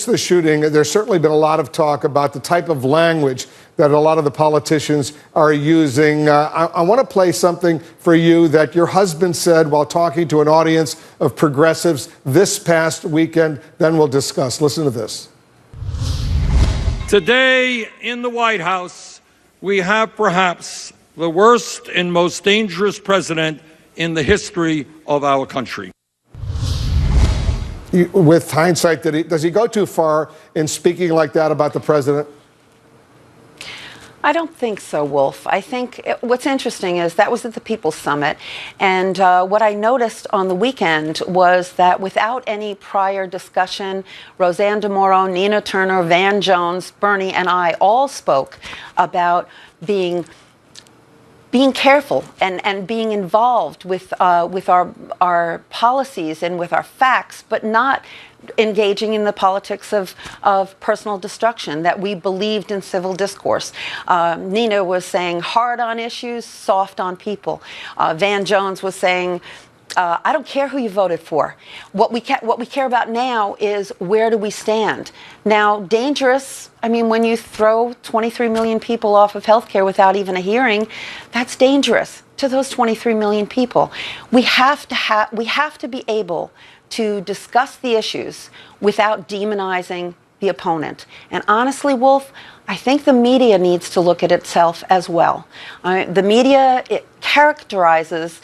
The shooting, there's certainly been a lot of talk about the type of language that a lot of the politicians are using. I want to play something for you that your husband said while talking to an audience of progressives this past weekend. Then we'll discuss. Listen to this. Today in the White House, we have perhaps the worst and most dangerous president in the history of our country. With hindsight, does he go too far in speaking like that about the president? I don't think so, Wolf. I think what's interesting is that was at the People's Summit, and what I noticed on the weekend was that without any prior discussion, Roseanne DeMoro, Nina Turner, Van Jones, Bernie, and I all spoke about being careful and being involved with our policies and with our facts, but not engaging in the politics of personal destruction, that we believed in civil discourse. Nina was saying hard on issues, soft on people. Van Jones was saying, I don't care who you voted for. What we care about now is where do we stand. Now, dangerous, I mean, when you throw 23 million people off of health care without even a hearing, that's dangerous to those 23 million people. We have to be able to discuss the issues without demonizing the opponent. And honestly, Wolf, I think the media needs to look at itself as well. The media, it characterizes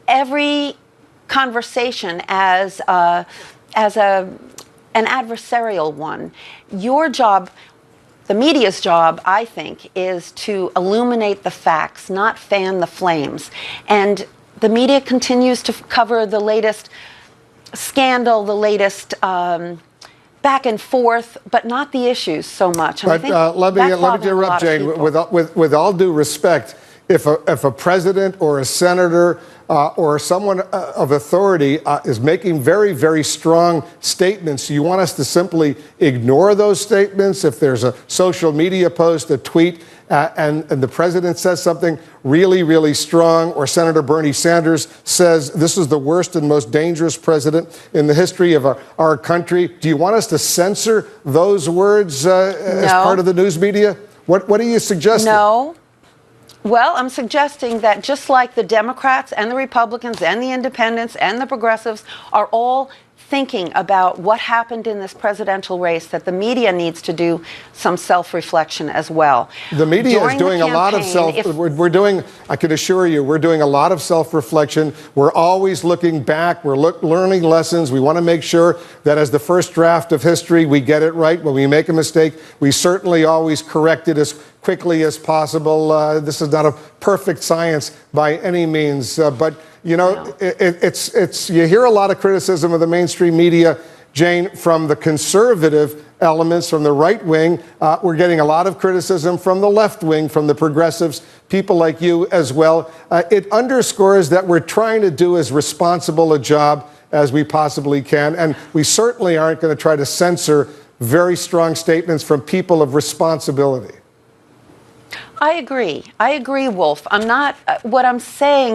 every conversation as an adversarial one. Your job, the media's job, I think, is to illuminate the facts, not fan the flames. And the media continues to cover the latest scandal, the latest back and forth, but not the issues so much. And but let me interrupt, Jane. With all due respect, if a president or a senator or someone of authority is making very, very strong statements, you want us to simply ignore those statements? If there's a social media post, a tweet, and the president says something really, really strong, or Senator Bernie Sanders says this is the worst and most dangerous president in the history of our country, do you want us to censor those words as part of the news media? What are you suggesting? No. Well, I'm suggesting that just like the Democrats and the Republicans and the independents and the progressives are all thinking about what happened in this presidential race, that the media needs to do some self-reflection as well. The media is doing a lot of I can assure you, we're doing a lot of self-reflection. We're always looking back. We're learning lessons. We want to make sure that as the first draft of history, we get it right. When we make a mistake, we certainly always correct it as quickly as possible. This is not a perfect science by any means, but you know, it's you hear a lot of criticism of the mainstream media, Jane, from the conservative elements, from the right wing. We're getting a lot of criticism from the left wing, from the progressives, people like you as well. It underscores that we're trying to do as responsible a job as we possibly can, and we certainly aren't going to try to censor very strong statements from people of responsibility. I agree, Wolf. I'm not, what I'm saying